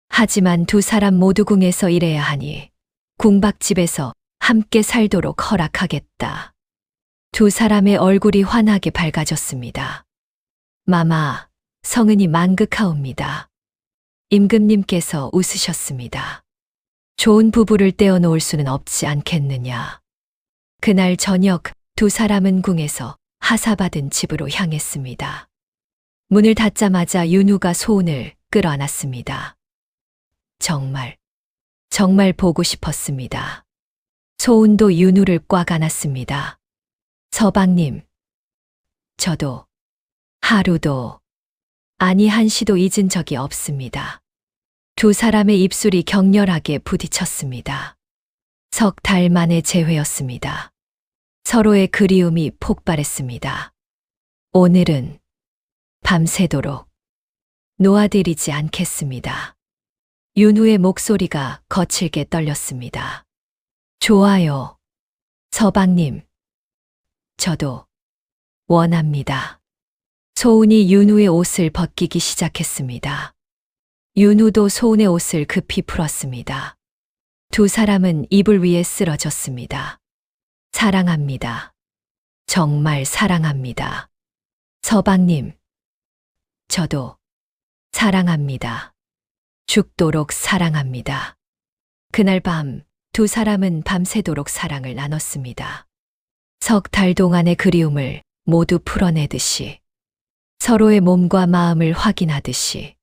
하지만 두 사람 모두 궁에서 일해야 하니 궁박집에서 함께 살도록 허락하겠다. 두 사람의 얼굴이 환하게 밝아졌습니다. 마마, 성은이 만극하옵니다. 임금님께서 웃으셨습니다. 좋은 부부를 떼어놓을 수는 없지 않겠느냐. 그날 저녁 두 사람은 궁에서 하사받은 집으로 향했습니다. 문을 닫자마자 윤우가 소은을 끌어안았습니다. 정말 보고 싶었습니다. 소은도 윤우를 꽉 안았습니다. 서방님, 저도 하루도 아니 한시도 잊은 적이 없습니다. 두 사람의 입술이 격렬하게 부딪혔습니다. 석 달 만의 재회였습니다. 서로의 그리움이 폭발했습니다. 오늘은 밤새도록 놓아드리지 않겠습니다. 윤우의 목소리가 거칠게 떨렸습니다. 좋아요. 서방님. 저도 원합니다. 소은이 윤우의 옷을 벗기기 시작했습니다. 윤우도 소은의 옷을 급히 풀었습니다. 두 사람은 이불 위에 쓰러졌습니다. 사랑합니다. 정말 사랑합니다. 서방님, 저도 사랑합니다. 죽도록 사랑합니다. 그날 밤 두 사람은 밤새도록 사랑을 나눴습니다. 석 달 동안의 그리움을 모두 풀어내듯이 서로의 몸과 마음을 확인하듯이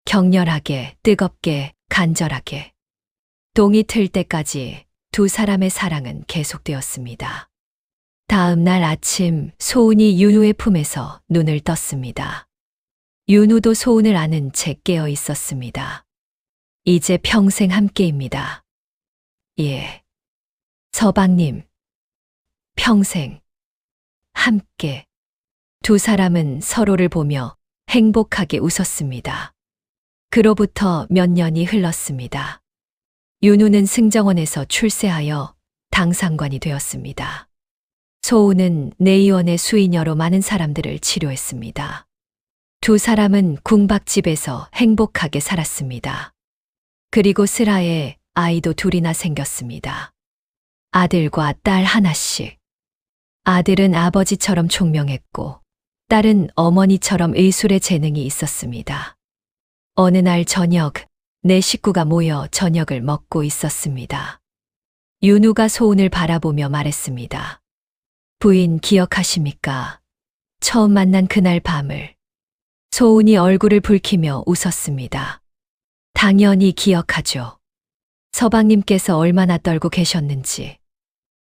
격렬하게, 뜨겁게, 간절하게 동이 틀 때까지 두 사람의 사랑은 계속되었습니다. 다음 날 아침 소은이 윤우의 품에서 눈을 떴습니다. 윤우도 소은을 아는 채 깨어 있었습니다. 이제 평생 함께입니다. 예. 서방님, 평생 함께. 두 사람은 서로를 보며 행복하게 웃었습니다. 그로부터 몇 년이 흘렀습니다. 윤우는 승정원에서 출세하여 당상관이 되었습니다. 소은은 내의원의 수의녀로 많은 사람들을 치료했습니다. 두 사람은 궁박집에서 행복하게 살았습니다. 그리고 슬하에 아이도 둘이나 생겼습니다. 아들과 딸 하나씩. 아들은 아버지처럼 총명했고 딸은 어머니처럼 의술의 재능이 있었습니다. 어느 날 저녁, 네 식구가 모여 저녁을 먹고 있었습니다. 윤우가 소은을 바라보며 말했습니다. 부인 기억하십니까? 처음 만난 그날 밤을. 소은이 얼굴을 붉히며 웃었습니다. 당연히 기억하죠. 서방님께서 얼마나 떨고 계셨는지.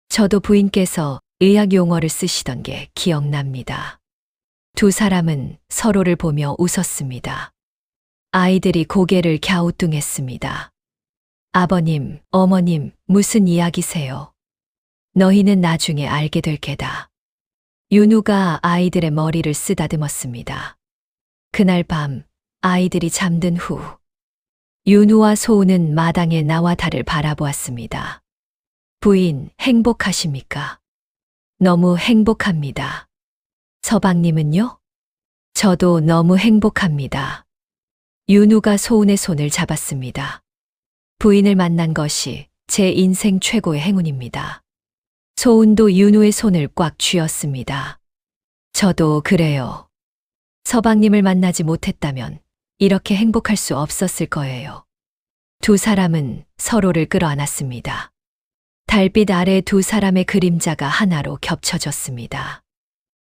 저도 부인께서 의학 용어를 쓰시던 게 기억납니다. 두 사람은 서로를 보며 웃었습니다. 아이들이 고개를 갸우뚱했습니다. 아버님, 어머님, 무슨 이야기세요? 너희는 나중에 알게 될 게다. 윤우가 아이들의 머리를 쓰다듬었습니다. 그날 밤 아이들이 잠든 후 윤우와 소은은 마당에 나와 달을 바라보았습니다. 부인, 행복하십니까? 너무 행복합니다. 서방님은요? 저도 너무 행복합니다. 윤우가 소은의 손을 잡았습니다. 부인을 만난 것이 제 인생 최고의 행운입니다. 소은도 윤우의 손을 꽉 쥐었습니다. 저도 그래요. 서방님을 만나지 못했다면 이렇게 행복할 수 없었을 거예요. 두 사람은 서로를 끌어안았습니다. 달빛 아래 두 사람의 그림자가 하나로 겹쳐졌습니다.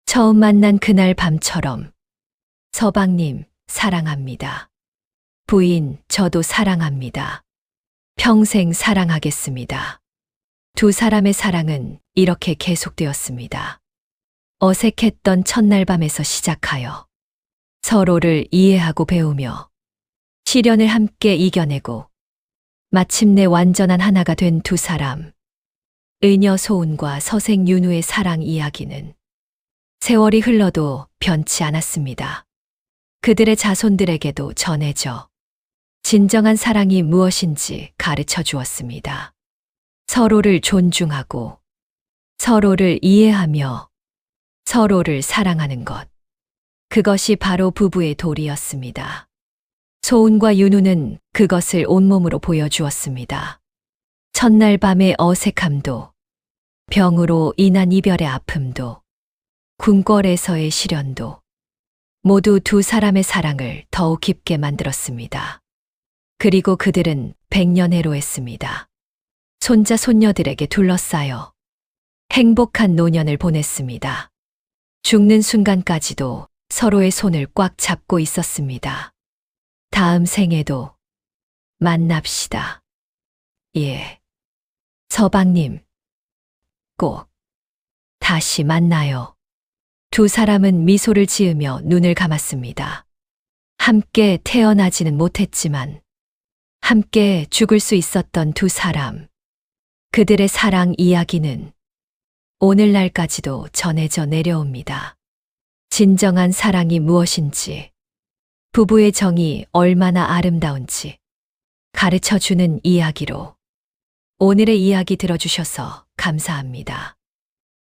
처음 만난 그날 밤처럼. 서방님, 사랑합니다. 부인, 저도 사랑합니다. 평생 사랑하겠습니다. 두 사람의 사랑은 이렇게 계속되었습니다. 어색했던 첫날 밤에서 시작하여 서로를 이해하고 배우며 시련을 함께 이겨내고 마침내 완전한 하나가 된 두 사람. 의녀 소은과 서생 윤우의 사랑 이야기는 세월이 흘러도 변치 않았습니다. 그들의 자손들에게도 전해져 진정한 사랑이 무엇인지 가르쳐 주었습니다. 서로를 존중하고 서로를 이해하며 서로를 사랑하는 것. 그것이 바로 부부의 도리였습니다. 소은과 윤우는 그것을 온몸으로 보여주었습니다. 첫날 밤의 어색함도, 병으로 인한 이별의 아픔도, 궁궐에서의 시련도 모두 두 사람의 사랑을 더욱 깊게 만들었습니다. 그리고 그들은 100년 해로했습니다. 손자 손녀들에게 둘러싸여 행복한 노년을 보냈습니다. 죽는 순간까지도 서로의 손을 꽉 잡고 있었습니다. 다음 생에도 만납시다. 예. 서방님, 꼭 다시 만나요. 두 사람은 미소를 지으며 눈을 감았습니다. 함께 태어나지는 못했지만 함께 죽을 수 있었던 두 사람. 그들의 사랑 이야기는 오늘날까지도 전해져 내려옵니다. 진정한 사랑이 무엇인지, 부부의 정이 얼마나 아름다운지 가르쳐 주는 이야기로 오늘의 이야기 들어주셔서 감사합니다.